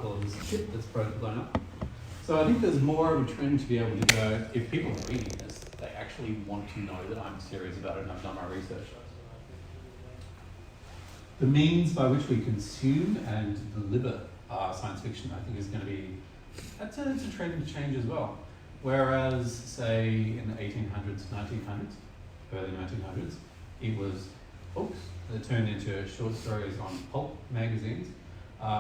all this shit that's blown up. So I think there's more of a trend to be able to go, if people are reading this, they actually want to know that I'm serious about it and I've done my research. The means by which we consume and deliver science fiction, I think, is going to be, it's a trend to change as well. Whereas, say, in the 1800s, 1900s, early 1900s, it was books that turned into short stories on pulp magazines,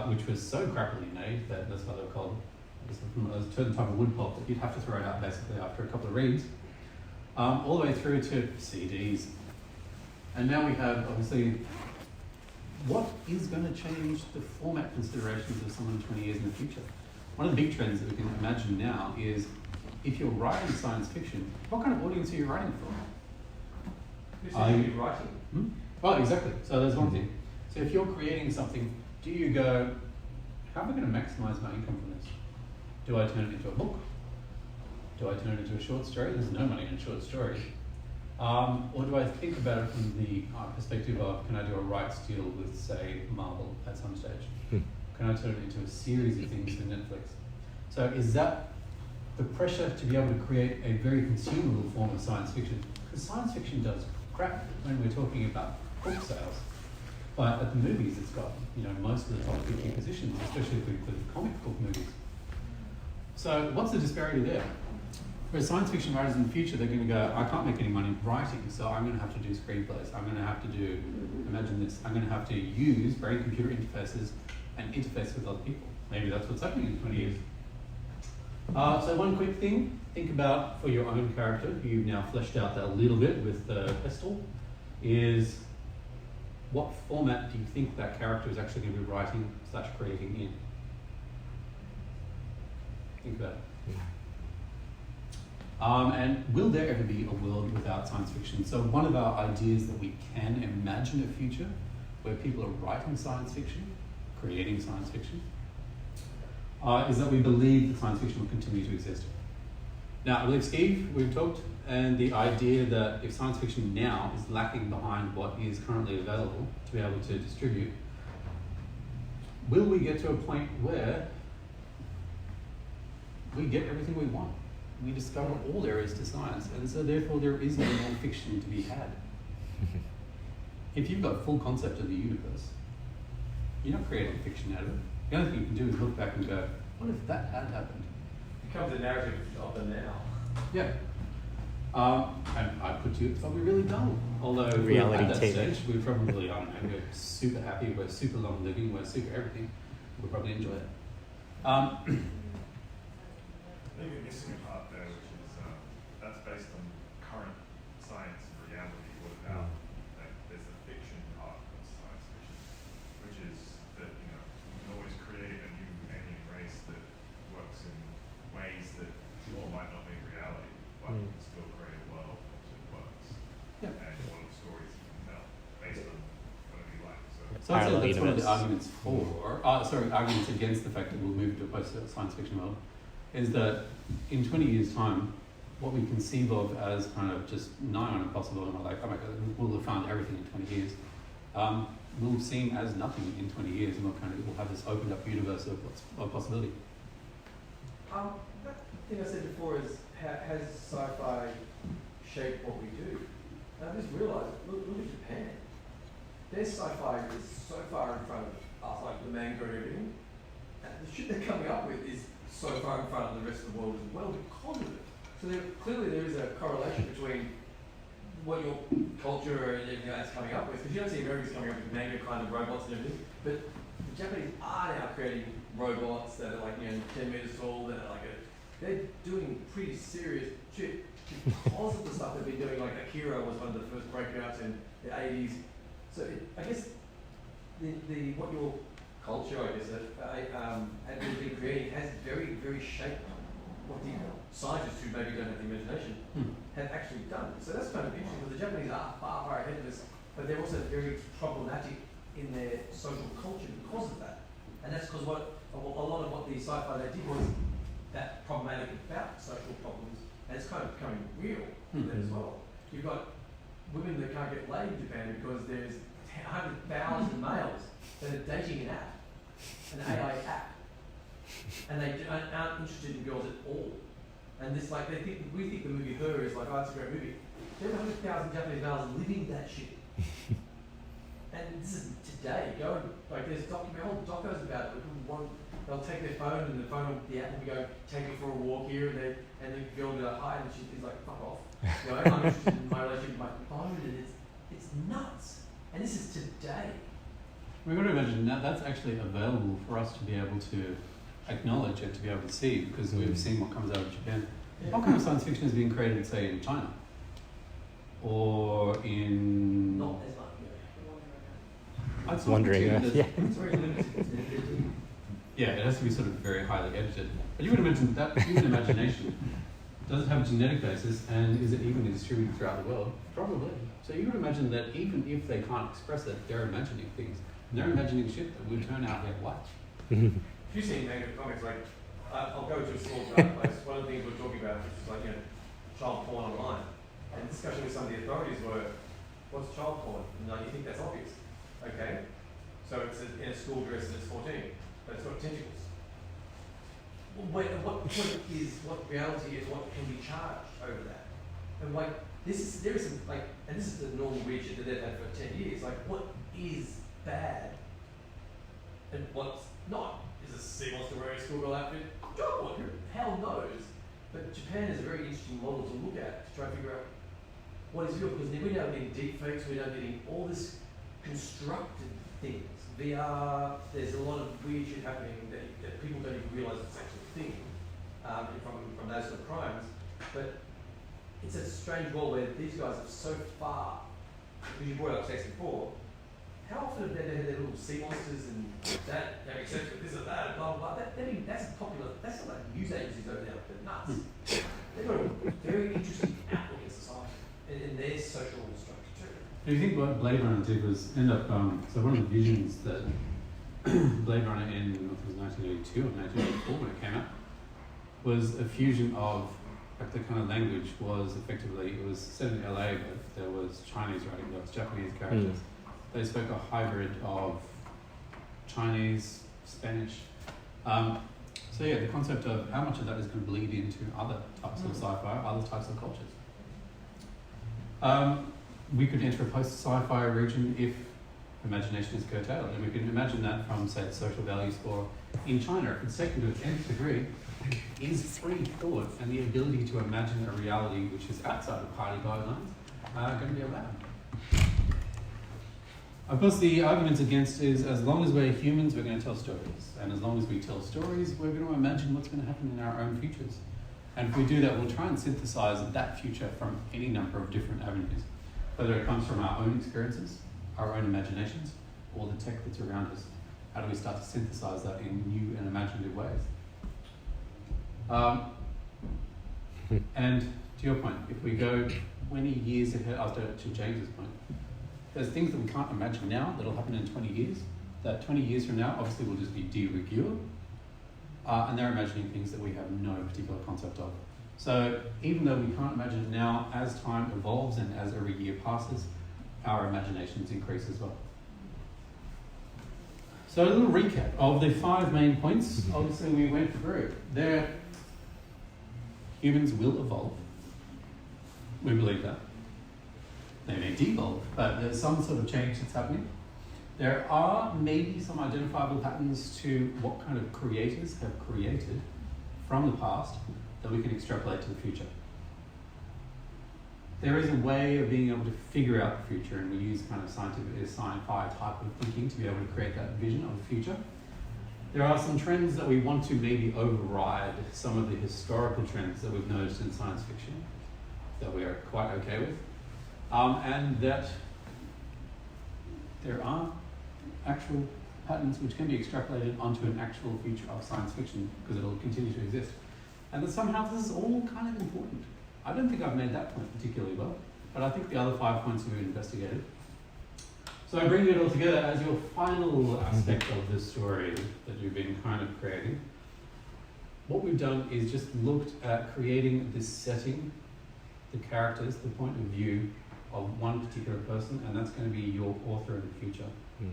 which was so crappily made that that's why they were called, a certain type of wood pulp that you'd have to throw it out basically after a couple of reads, all the way through to CDs. And now we have, obviously, what is going to change the format considerations of someone 20 years in the future? One of the big trends that we can imagine now is, if you're writing science fiction, what kind of audience are you writing for? Who's going to be writing? Well, exactly. So there's one thing. So if you're creating something, do you go, how am I going to maximize my income from this? Do I turn it into a book? Do I turn it into a short story? There's no money in short stories. Or do I think about it from the perspective of, can I do a rights deal with, say, Marvel at some stage? Can I turn it into a series of things for Netflix? So is that the pressure to be able to create a very consumable form of science fiction? Because science fiction does crap when we're talking about book sales. But at the movies, it's got most of the top 50 positions, especially for the comic book movies. So what's the disparity there? Whereas science fiction writers in the future, they're going to go, I can't make any money writing, so I'm going to have to do screenplays. I'm going to have to do, imagine this, I'm going to have to use brain-computer interfaces and interface with other people. Maybe that's what's happening in 20 years. So one quick thing, think about for your own character, who you've now fleshed out that a little bit with Pestle, is what format do you think that character is actually going to be writing / creating in? Think about it. And will there ever be a world without science fiction? So one of our ideas that we can imagine a future where people are writing science fiction, creating science fiction, is that we believe that science fiction will continue to exist. Now, I believe Steve, we've talked, and the idea that if science fiction now is lacking behind what is currently available to be able to distribute, will we get to a point where we get everything we want? We discover all there is to science, and so therefore there is no more fiction to be had. If you've got full concept of the universe, you're not creating fiction out of it. The only thing you can do is look back and go, what if that had happened? It becomes a narrative of the now. Yeah. And I put to you, it's probably really dull. Although reality at that TV. stage, we're probably, I don't know, we're super happy, we're super long living, we're super everything. We'll probably enjoy it. I think you're missing a part there, which is that's based on current science and reality. What about there's the fiction part of science fiction, which is that you can always create a new alien race that works in ways that might not be reality, but you can still create a world that works. Yeah. And one of the stories you can tell based on what it'd be like. So I'd say that's one of the arguments arguments against the fact that we'll move to a post-science fiction world, is that in 20 years' time, what we conceive of as kind of just nigh on impossible, and we're like, oh my god, we'll have found everything in 20 years, will seem as nothing in 20 years, and we'll have this opened up universe of possibility. That thing I said before is, has sci-fi shaped what we do? And I just realised, look at Japan. Their sci-fi is so far in front of us, like the manga and everything, and the shit they're coming up with is so far in front of the rest of the world as well because of it. So clearly there is a correlation between what your culture and everything that's coming up with, because you don't see Americans coming up with manga kind of robots and everything, but the Japanese are now creating robots that are like 10 meters tall, that are they're doing pretty serious shit because of the stuff they've been doing. Like Akira was one of the first breakouts in the 80s. So I guess the what your culture, I guess, had been creating has very, very shaped what the scientists who maybe don't have the imagination have actually done. So that's kind of interesting, because the Japanese are far, far ahead of us, but they're also very problematic in their social culture because of that. And that's because a lot of what the sci-fi they did was that problematic about social problems, and it's kind of becoming real for them as well. You've got women that can't get laid in Japan because there's 100,000 males that are dating an app, an AI app, and they aren't interested in girls at all. And this, like, we think the movie Her is like, oh, it's a great movie. There are 100,000 Japanese males living that shit. And this is today. There's whole docos about it. They'll take their phone and the phone will be out and we go, take me for a walk here, and the girl will be like, hi, and she's like, fuck off. You know, I'm interested in my relationship with my phone, and it's nuts. And this is today. We've got to imagine that's actually available for us to be able to acknowledge and to be able to see, because we've seen what comes out of Japan. Yeah. What kind of science fiction is being created, say, in China? Or in... Not as much. I'd Wondering, yeah. It's very limited. Yeah, it has to be sort of very highly edited. But you would imagine that human imagination, does it have a genetic basis, and is it evenly distributed throughout the world? Probably. So you would imagine that even if they can't express it, they're imagining things. And they're imagining shit that would turn out like what? If you've seen negative comics, like, I'll go to a small dark place. One of the things we're talking about is like, child porn online. And the discussion with some of the authorities were, what's child porn? And like, you think that's obvious. Okay, so it's in a school dress and it's 14, but it's got tentacles. What reality is, what can be charged over that? And like, there is some, like, and this is the normal weird shit that they've had for 10 years, like, what is bad and what's not? Is a sea monster wearing a schoolgirl outfit? God, who the hell knows? But Japan is a very interesting model to look at to try to figure out what is real, because we're now getting deep fakes, we're now getting all this constructed things. VR, there's a lot of weird shit happening that people don't even realise it's actually a thing from those sort of crimes. But it's a strange world where these guys are so far, because you brought up sex before, how often have they had their little sea monsters and that having sex with this or that and blah blah blah? That's popular, that's not like news agencies over there, they're nuts. They've got a very interesting outlook in society and their social structure too. Do you think what Blade Runner did was end up, so one of the visions that Blade Runner in, I think it was 1982 or 1984 when it came out, was a fusion of, like, the kind of language was effectively, it was set in LA, but there was Chinese writing, there was Japanese characters. They spoke a hybrid of Chinese, Spanish. So yeah, the concept of how much of that is going to bleed into other types of sci-fi, other types of cultures. We could enter a post-sci-fi region if imagination is curtailed, and we can imagine that from, say, the social value score in China, if it's taken to its nth degree, is free thought and the ability to imagine a reality which is outside of party guidelines going to be allowed. Of course, the arguments against is, as long as we're humans, we're going to tell stories. And as long as we tell stories, we're going to imagine what's going to happen in our own futures. And if we do that, we'll try and synthesize that future from any number of different avenues, whether it comes from our own experiences, our own imaginations, or the tech that's around us. How do we start to synthesize that in new and imaginative ways? And to your point, if we go 20 years ahead, after to James's point, there's things that we can't imagine now that'll happen in 20 years, that 20 years from now obviously will just be de rigueur, and they're imagining things that we have no particular concept of. So even though we can't imagine it now, as time evolves and as every year passes, our imaginations increase as well. So a little recap of the 5 main points. Obviously we went through. Humans will evolve. We believe that. They may devolve, but there's some sort of change that's happening. There are maybe some identifiable patterns to what kind of creators have created from the past that we can extrapolate to the future. There is a way of being able to figure out the future, and we use kind of Sci-Fi type of thinking to be able to create that vision of the future. There are some trends that we want to maybe override some of the historical trends that we've noticed in science fiction that we are quite okay with. And that there are actual patterns which can be extrapolated onto an actual future of science fiction because it'll continue to exist. And that somehow this is all kind of important. I don't think I've made that point particularly well, but I think the other 5 points we've investigated. So I bring it all together as your final aspect of this story that you've been kind of creating. What we've done is just looked at creating this setting, the characters, the point of view of one particular person, and that's going to be your author in the future.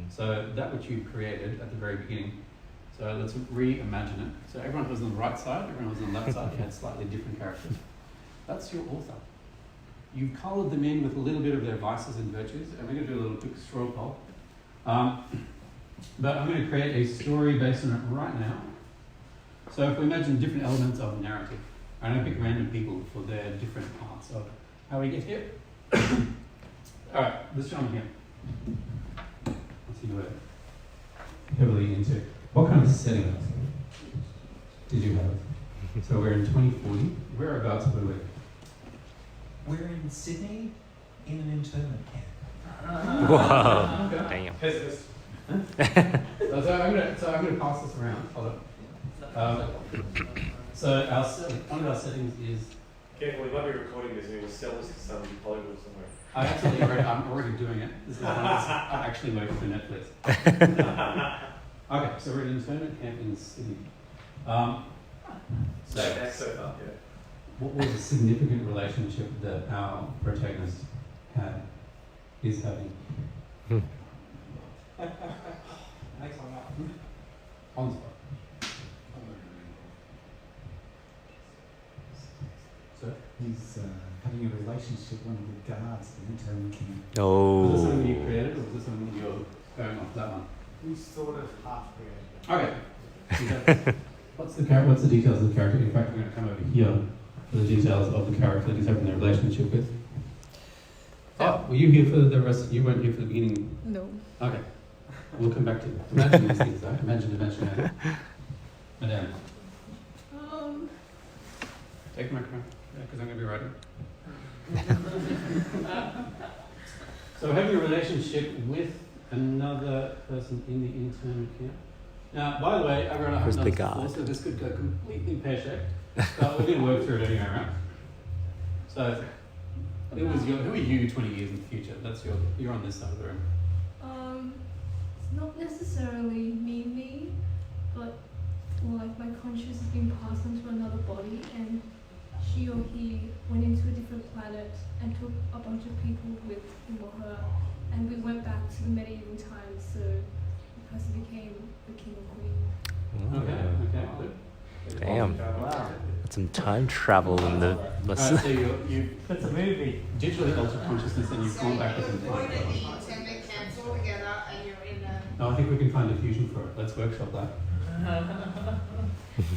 So that which you've created at the very beginning. So let's reimagine it. So everyone was on the right side, everyone was on the left side, you had slightly different characters. That's your author. You coloured them in with a little bit of their vices and virtues, and we're going to do a little quick straw poll. But I'm going to create a story based on it right now. So if we imagine different elements of narrative, I'm going to pick random people for their different parts of how we get here. Alright, this gentleman here. What's he wear? Heavily into. What kind of setting did you have? So we're in 2040. Whereabouts were we? We're in Sydney in an internment camp. Wow. Okay. Damn. Pessimist. So I'm gonna pass this around. Hold on. So one of our settings is. Careful, we might be recording this and we will sell this to some Hollywood somewhere. I'm already doing it. This is one that's actually working for Netflix. Okay, so we're in an internment camp in Sydney. So That's so far, yeah. what was a significant relationship that our protagonist is having? Next one up. On the spot. So, He's having a relationship with one of the guards at the internment camp. was this Oh. something you created, or was this something you're going off that one? We sort of half created. Okay. What's the details of the character? In fact, we're going to come over here for the details of the character that he's having a relationship with. Oh, were you here for the rest? You weren't here for the beginning. No. Okay. We'll come back to it. Imagine these things, though. Imagine. Madame. Take the microphone. Yeah, because I'm going to be writing. So having a relationship with another person in the internment camp. Now, by the way, everyone, I Who's haven't the done this before, so this could go completely pear-shaped. But we're going to work through it anyway, right? So, who are you 20 years in the future? You're on this side of the room. It's not necessarily me, but like my conscious is being passed onto another body, and she or he went into a different planet and took a bunch of people with him or her, and we went back to the medieval times, so the person became the king or queen. Okay, good. Damn. Wow. That's some time travel in the. Alright, so you That's a movie. digitally altered consciousness and you've gone back within time. No, I think we can find a fusion for it. Let's workshop that.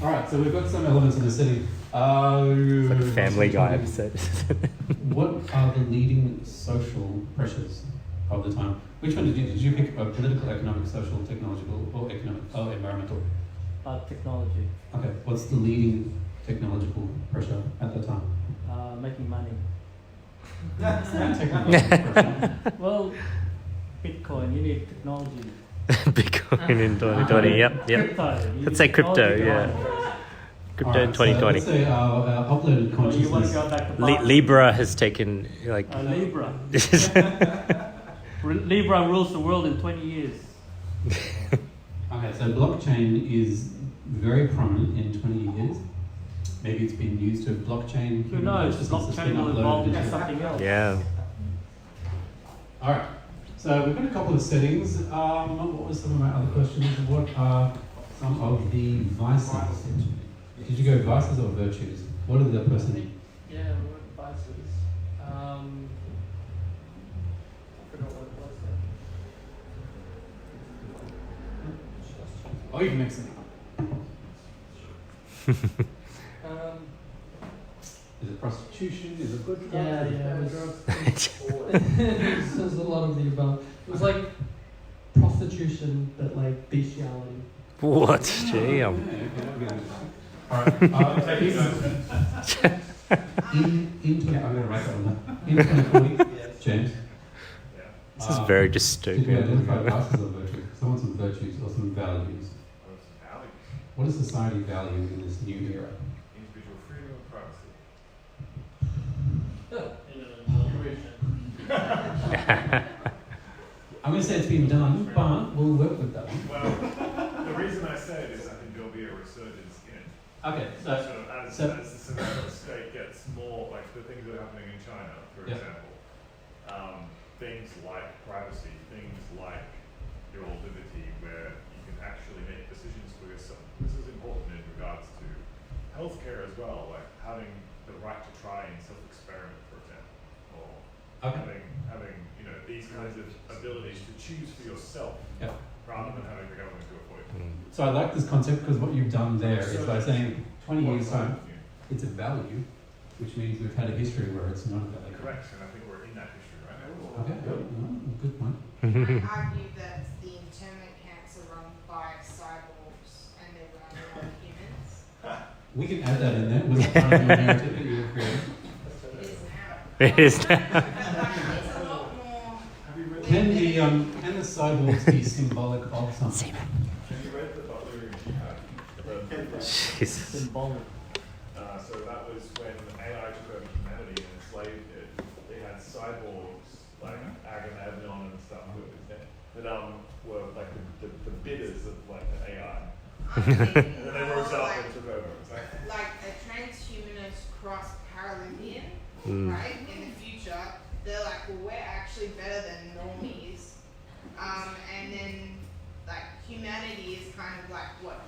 Alright, so we've got some elements in the city. It's like a Family Guy episode. What are the leading social pressures of the time? Which one did you pick? Political, economic, social, technological, or environmental? Technology. Okay, what's the leading technological pressure at the time? Making money. Technological pressure. Well, Bitcoin, you need technology. Bitcoin in 2020. Yep. Crypto. you Let's say need crypto. technology Yeah. behind it. Crypto in Alright, so 2020. let's say our uploaded Or you want consciousness. to go back to Bali. Libra has taken like. Libra. Libra rules the world in 20 years. Okay, so blockchain is very prominent in 20 years. Maybe it's been used to blockchain. Who knows? Blockchain will evolve into something else. Yeah. Alright, so we've got a couple of settings. What were some of my other questions? What are some of the vices? Did you go vices or virtues? What did the person need? Yeah, what vices? I forgot what it was then. Oh, you can mix it up. Is it prostitution? Is it good drugs? Yeah, Is it yeah, bad it was- drugs? There's a lot of the above. It was like prostitution, but like bestiality. What? Damn. Okay, Alright, in 20, I'm going to write that one down. In 2040, James. This is very Did you dystopian. identify vices or virtues? Someone some virtues or some values. What does society value in this new era? Individual freedom and privacy. I'm going to say it's been done, but we'll work with that one. Well, the reason I say it is I think there'll be a resurgence in it. Okay, So as so- the surveillance state gets more, like the things that are happening in China, for Yeah. example, things like privacy, things like your liberty, where you can actually make decisions for yourself. This is important in regards to healthcare as well, like having the right to try and self-experiment, for example, or having these kinds of abilities to choose for yourself, Yeah. rather than having the government do it for you. So I like this concept because what you've done there is by saying 20 years One side time, of you. it's a value, which means we've had a history where it's not a value. Correct, and I think we're in that history right now. Okay, good point. I argue that the internment camps are run by cyborgs and they're run by humans. We can add that in there. Was it part of your narrative that you were creating? It is now. It is now. But like, it's a lot more. Can the cyborgs be symbolic of something? Have you read the Butler Jesus. Symbolic. So that was when AI took over humanity and enslaved it. They had cyborgs like Agamemnon and stuff that were like the bidders of like the AI. And then they rose up and took over. It's Like a transhumanist cross Paralympian, Mm. right? In the future, they're like, well, we're actually better than normies. And then like humanity is kind of like what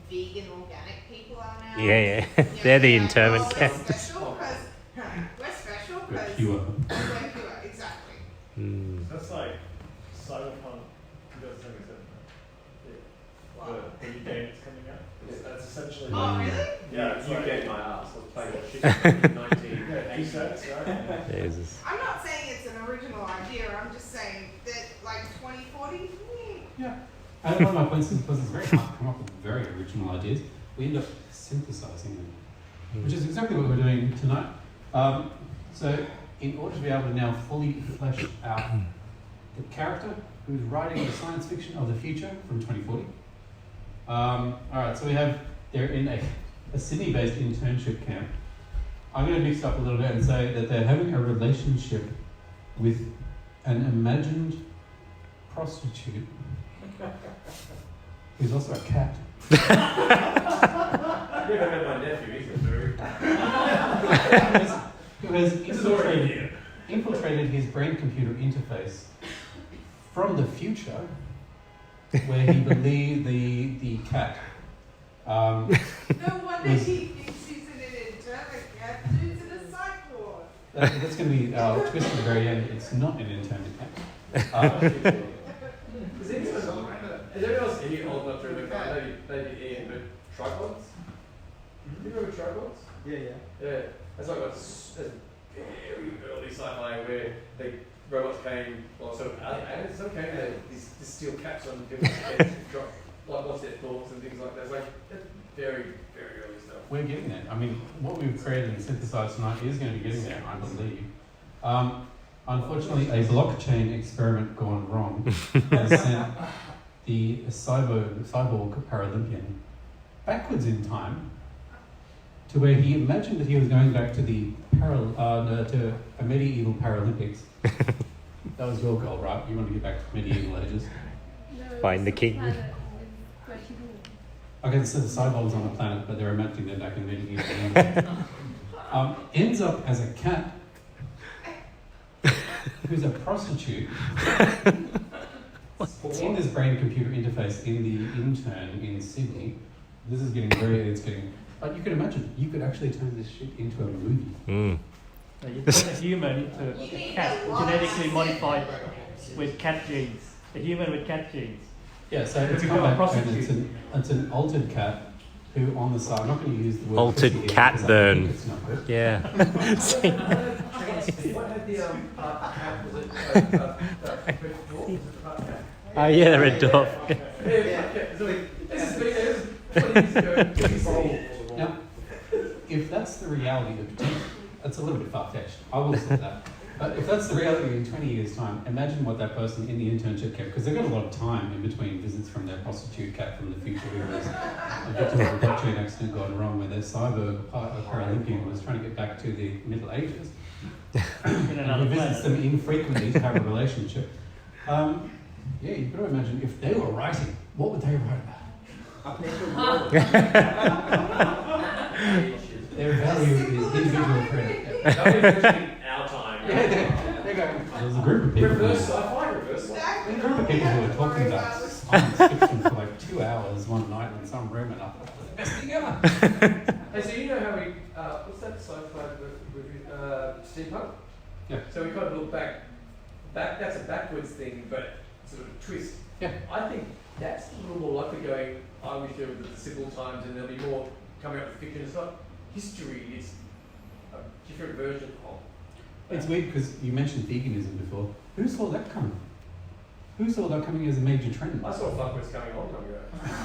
vegan organic people are now. Yeah. They're the internment We're camps. special because We're pure. we're pure, exactly. Mm. that's like Cyberpunk 2077. Wow. The new game that's coming out. That's essentially. Oh, really? Yeah, it's you like- get my ass. I was playing that shit in 19. Yeah, two sets, right? Jesus. I'm not saying it's an original idea. I'm just saying that like 2040. Yeah. And one of my points is because it's very hard to come up with very original ideas, we end up synthesizing them, which is exactly what we're doing tonight. So in order to be able to now fully flesh out the character who's writing the science fiction of the future from 2040. Alright, so they're in a Sydney-based internship camp. I'm going to mix it up a little bit and say that they're having a relationship with an imagined prostitute who's also a cat. You never met my nephew, he's a very. Who has infiltrated his brain-computer interface from the future, where he believed the cat. No wonder he thinks he's in an internment camp due to the psych ward. That's going to be twist at the very end. It's not an internment camp. Has anyone else any old enough to remember? Maybe Ian, but tripods? Do you remember tripods? Yeah. Yeah, that's like that's very early sci-fi where the robots came, or sort of aliens, some came, and these steel caps on people's heads, drop, like what's their thoughts and things like that. It's like that's very, very early stuff. We're getting there. I mean, what we've created and synthesized tonight is going to be getting there, I believe. Unfortunately, a blockchain experiment gone wrong has sent the cyborg Paralympian backwards in time to where he imagined that he was going back to the to a medieval Paralympics. That was your goal, right? You want to get back to medieval ages. No, Find the it's a king. planet with where people- Okay, so the cyborg's on a planet, but they're imagining they're back in medieval England. Ends up as a cat who's a prostitute in this brain-computer interface in the intern in Sydney. This is getting. But you could imagine, you could actually turn this shit into a movie. Mm. So you turn a human into a cat, genetically modified with cat genes. A human with cat genes. Yeah, so it's become come a back prostitute. and it's an altered cat who on the side, I'm not going to use the word Altered pussy here cat because I burn. think it's not good. Yeah. What had the part cat? Was it red dwarf? Was it the part cat? Oh yeah, the red dwarf. This is 20 years ago. Now, if that's the reality of potential, that's a little bit far-fetched. I will say that. But if that's the reality in 20 years' time, imagine what that person in the internship kept, because they've got a lot of time in between visits from their prostitute cat from the future who was a victim of a blockchain accident gone wrong, where their cyber Paralympian was trying to get back to the Middle Ages. In And another he visits planet. them infrequently to have a relationship. Yeah, you've got to imagine if they were writing, what would they write about? Their value is individual credit. Our time. Yeah, there you go. There's a group of people. Reverse sci-fi, reverse Exactly. A group of people who are talking about science fiction for like 2 And so you know how we, what's that sci-fi review, steampunk? Yeah. So we kind of look back, that's a backwards thing, but sort of a twist. Yeah. I think that's a little more likely going, I wish there were the simple times and there'll be more coming up with fiction. It's not history, it's a different version of. It's weird because you mentioned veganism before. Who saw that coming? Who saw that coming as a major trend? I saw fuckwords coming a long time ago.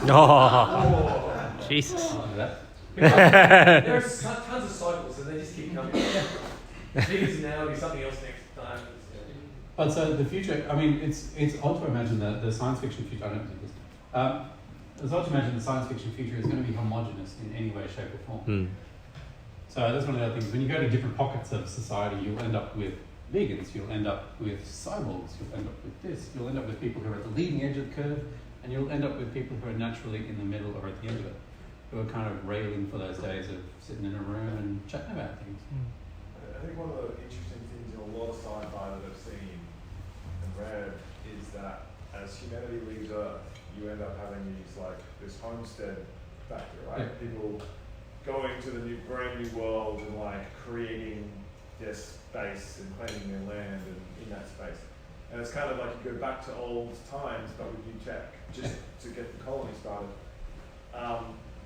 Oh, Jesus. Oh, that. There are tons of cycles and they just keep coming. Veganism now will be something else next time. But so the future, I mean, it's odd to imagine that the science fiction future, I don't think this. It's odd to imagine the science fiction future is going to be homogenous in any way, shape or form. So that's one of the other things. When you go to different pockets of society, you'll end up with vegans, you'll end up with cyborgs, you'll end up with this, you'll end up with people who are at the leading edge of the curve, and you'll end up with people who are naturally in the middle or at the end of it, who are kind of railing for those days of sitting in a room and chatting about things. I think one of the interesting things in a lot of sci-fi that I've seen and read is that as humanity leaves Earth, you end up having these like this homestead factor, right? Yeah. People going to the brand new world and like creating their space and claiming their land and in that space. And it's kind of like you go back to old times but with new tech, just to get the colony started.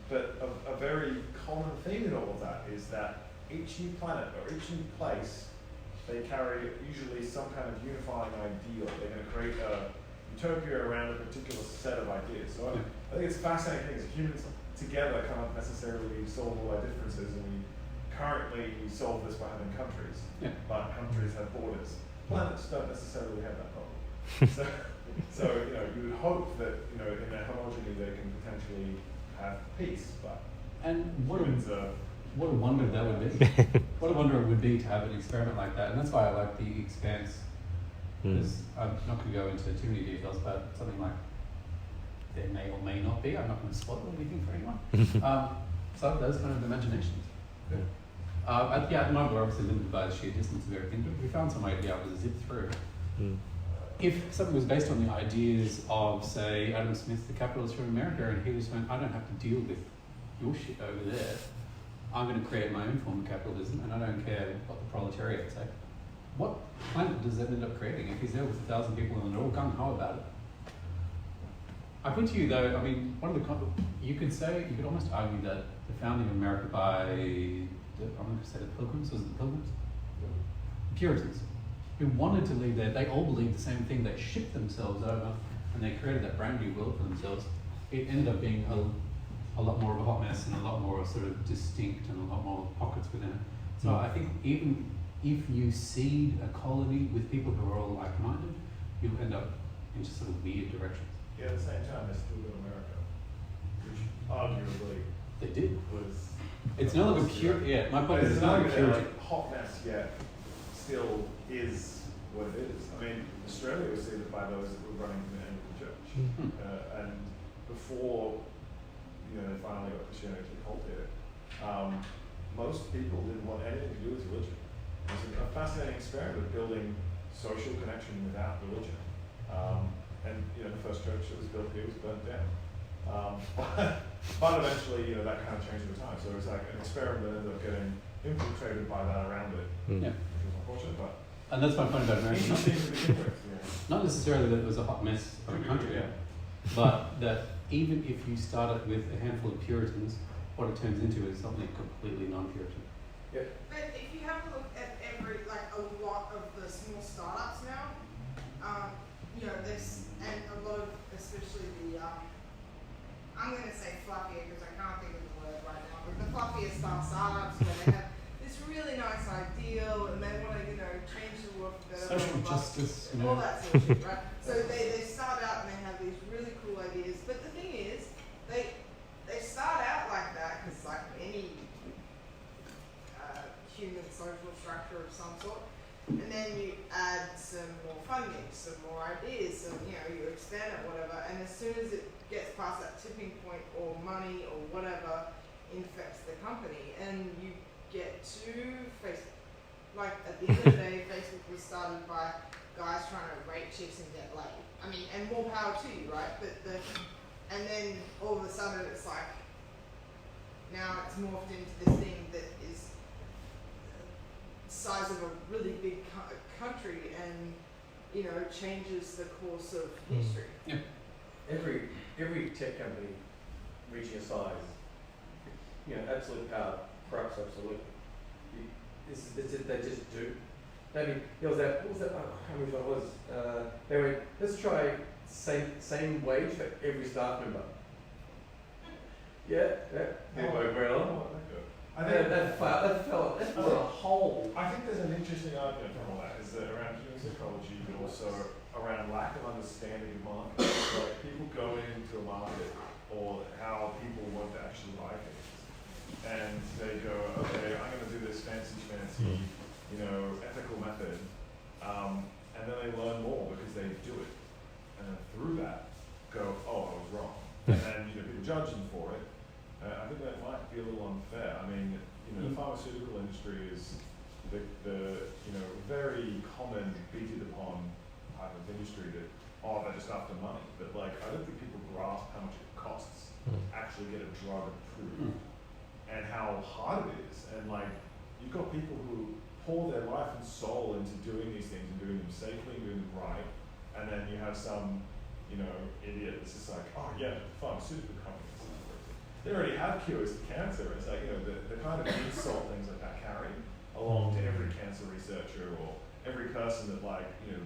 But a very common theme in all of that is that each new planet or each new place, they carry usually some kind of unifying ideal. They're going to create a utopia around a particular set of ideas. So I think it's fascinating things. Humans together can't necessarily solve all our differences, and we currently solve this by having countries. Yeah. But countries have borders. Planets don't necessarily have that problem. So you know, you would hope that in their homogeny they can potentially have peace, but And what humans a are wonder that would be. What a wonder it would be to have an experiment like that. And that's why I like the Expanse. Because I'm not going to go into too many details, but something like there may or may not be. I'm not going to spoil anything for anyone. So those kind of imaginations. At the moment, we're obviously limited by the sheer distance of everything, but we found some way to be able to zip through. If something was based on the ideas of, say, Adam Smith, the capitalist from America, and he was saying, I don't have to deal with your shit over there. I'm going to create my own form of capitalism, and I don't care what the proletariat say. What planet does that end up creating if he's there with 1,000 people and they're all gung-ho about it? I put to you though, I mean, you could almost argue that the founding of America by, I'm going to say the Pilgrims, was it the Pilgrims? The Puritans, who wanted to leave there, they all believed the same thing, they shipped themselves over and they created that brand new world for themselves. It ended up being a lot more of a hot mess and a lot more sort of distinct and a lot more pockets within it. So I think even if you seed a colony with people who are all like-minded, you'll end up in just sort of weird directions. Yeah, at the same time, they still got America, which arguably They did. was. It's no longer pure. Yeah, my point But is it's it's no not longer even pure. like hot mess yet. Still is what it is. I mean, Australia was seeded by those that were running the Anglican Church, and before they finally got Christianity to cultivate it, most people didn't want anything to do with religion. It was a fascinating experiment of building social connection without religion. And the first church that was built here was burnt down. But eventually, that kind of changed over time. So it was like an experiment that ended up getting infiltrated by that around it, Yeah. which was unfortunate. But And that's my point about America. interesting to begin with. Not necessarily that it was a hot mess of a country, Yeah. but that even if you start it with a handful of Puritans, what it turns into is something completely non-Puritan. But if you have a look at a lot of the small startups now, this, and a lot of, especially the, I'm going to say fluffier because I can't think of the word right now, but the fluffier startups where they have this really nice ideal and they want to, change the world for better. Social justice, all that sort of shit, right? So they start out and they have these really cool ideas, but the thing is, they start out like that because like any human social structure of some sort, and then you add some more funding, some more ideas, you expand it, whatever, and as soon as it gets past that tipping point or money or whatever infects the company, and you get to Facebook. Like at the end of the day, Facebook was started by guys trying to rape chicks and get laid. I mean, and more power to you, right? And then all of a sudden it's like, now it's morphed into this thing that is the size of a really big country and, you know, changes the course of history. Yeah. Every tech company reaching a size, you know, absolute power, corrupts absolutely. They just do. I mean, there was that, what was that, how many it was? They went, let's try same wage for every staff member. Yeah. Anyway, very long. I think That fell a hole. I think there's an interesting argument from all that, is that around human psychology, but also around lack of understanding of markets. Like people go into a market or how people want to actually buy things, and they go, okay, I'm going to do this fancy, you know, ethical method, and then they learn more because they do it, and then through that go, oh, I was wrong, and then you know people judge them for it. I think that might be a little unfair. I mean, you know, the pharmaceutical industry is the you know very common beaten upon type of industry that they're just after money. But like, I don't think people grasp how much it costs to actually get a drug approved and how hard it is. And like, you've got people who pour their life and soul into doing these things and doing them safely and doing them right, and then you have some you know idiot that's just like, oh yeah, pharmaceutical companies. They already have cures to cancer. It's like, you know, the kind of insult things like that carry along to every cancer researcher or every person that like, you know,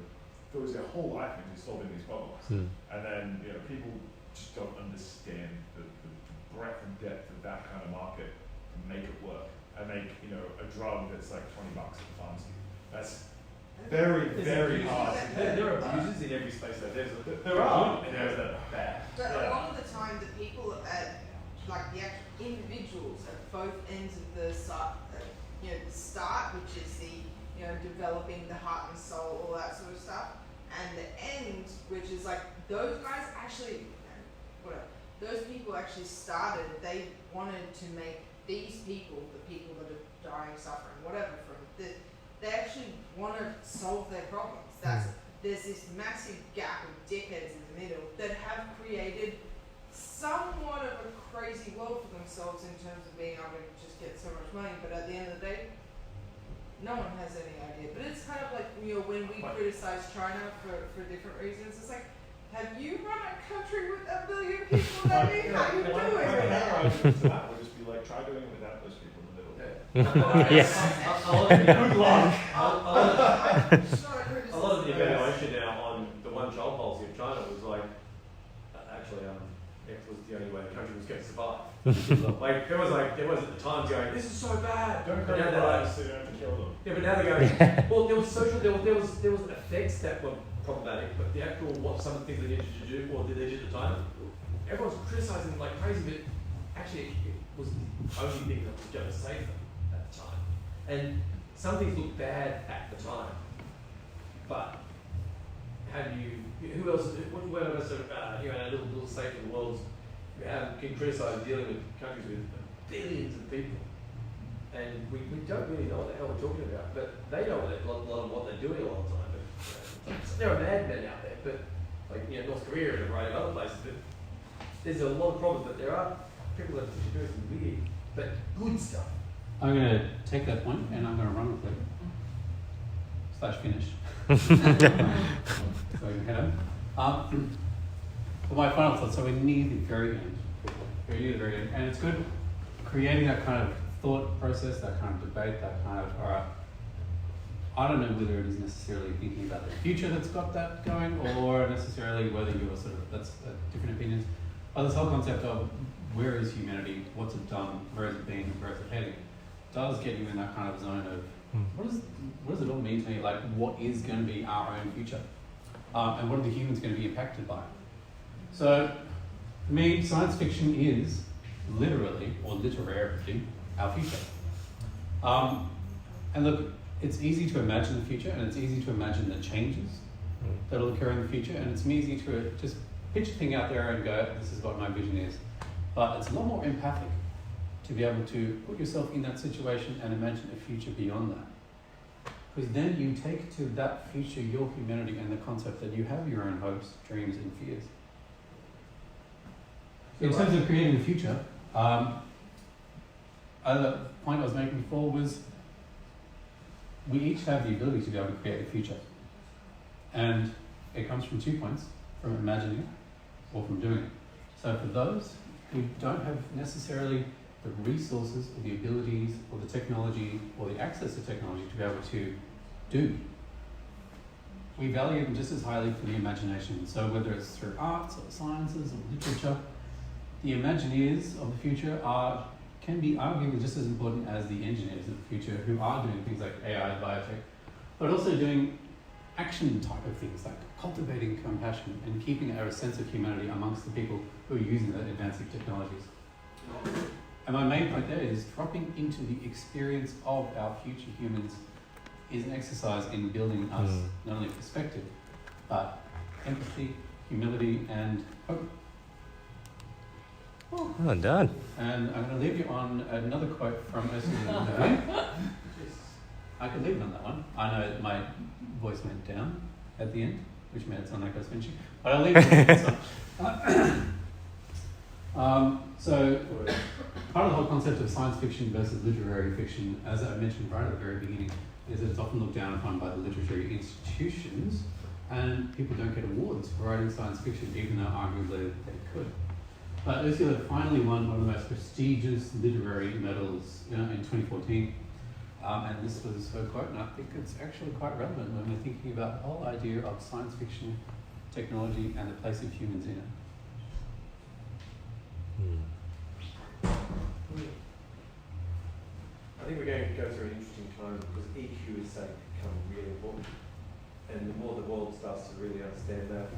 throws their whole life into solving these problems. And then, you know, people just don't understand the breadth and depth of that kind of market to make it work and make, you know, a drug that's like $20 at the pharmacy. That's very, very hard. There are abusers in every space. There are. And there's a bad. But a lot of the time, the people at like the actual individuals at both ends of the you know, the start, which is the, you know, developing the heart and soul, all that sort of stuff, and the end, which is like those guys actually, whatever, those people actually started. They wanted to make these people, the people that are dying, suffering, whatever, from this, they actually want to solve their problems. There's this massive gap of dickheads in the middle that have created somewhat of a crazy world for themselves in terms of being able to just get so much money, but at the end of the day, no one has any idea. But it's kind of like, you know, when we criticize China for different reasons, it's like, have you run a country with 1 billion people? How you doing? My argument to that would just be like, try doing it without those people in the middle. Yes. Good luck. A lot of the evaluation now on the one-child policy of China was like, actually, X was the only way the country was going to survive. Like there was at the time going, this is so bad. Don't But go now to they're like, so you don't have to kill them. yeah, but now they're going, well, there was effects that were problematic, but the actual some of the things they needed to do or did they do at the time, everyone's criticising them like crazy, but actually it was the only thing that was going to save them at the time. And some things look bad at the time, but how do you? Who else? One of us are here in a little state of the world can criticise dealing with countries with billions of people, and we don't really know what the hell we're talking about. But they know a lot of what they're doing all the time. But there are madmen out there, but like North Korea and a variety of other places. But there's a lot of problems. But there are people that are doing some weird but good stuff. I'm going to take that point and I'm going to run with it. /finish. So we can head on. For my final thought, so we're near the very end. We're near the very end. And it's good creating that kind of thought process, that kind of debate, that kind of, all right, I don't know whether it is necessarily thinking about the future that's got that going, or necessarily whether you're sort of, that's different opinions. But this whole concept of where is humanity, what's it done, where has it been, where is it heading, does get you in that kind of zone of, what does it all mean to me? Like, what is going to be our own future? And what are the humans going to be impacted by? So, for me, science fiction is literally, or literarily, our future. And look, it's easy to imagine the future, and it's easy to imagine the changes that will occur in the future, and it's easy to just pitch a thing out there and go, this is what my vision is. But it's a lot more empathic to be able to put yourself in that situation and imagine a future beyond that. Because then you take to that future your humanity and the concept that you have your own hopes, dreams, and fears. In terms of creating the future, other point I was making before was we each have the ability to be able to create a future. And it comes from 2 points, from imagining it or from doing it. So for those who don't have necessarily the resources or the abilities or the technology or the access to technology to be able to do, we value them just as highly for the imagination. So whether it's through arts or sciences or literature, the Imagineers of the future can be arguably just as important as the engineers of the future who are doing things like AI, biotech, but also doing action type of things like cultivating compassion and keeping a sense of humanity amongst the people who are using the advancing technologies. And my main point there is dropping into the experience of our future humans is an exercise in building us not only perspective, but empathy, humility, and hope. Well done. And I'm going to leave you on another quote from Ursula Le Guin. I could leave it on that one. I know my voice went down at the end, which made it sound like I was finishing, but I'll leave it on this one. So, part of the whole concept of science fiction versus literary fiction, as I mentioned right at the very beginning, is that it's often looked down upon by the literary institutions, and people don't get awards for writing science fiction, even though arguably they could. But Ursula finally won one of the most prestigious literary medals in 2014, and this was her quote, and I think it's actually quite relevant when we're thinking about the whole idea of science fiction, technology, and the place of humans in it. I think we're going to go through an interesting time because EQ is starting to become really important. And the more the world starts to really understand that,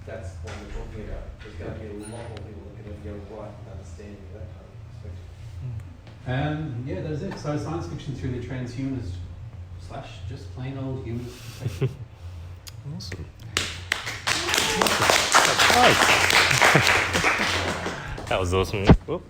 that's what we're talking about. There's going to be a lot more people that can have a right understanding of that kind of perspective. And yeah, that's it. So science fiction through the transhumanist / just plain old humanist perspective. Awesome. That was awesome. Whoop.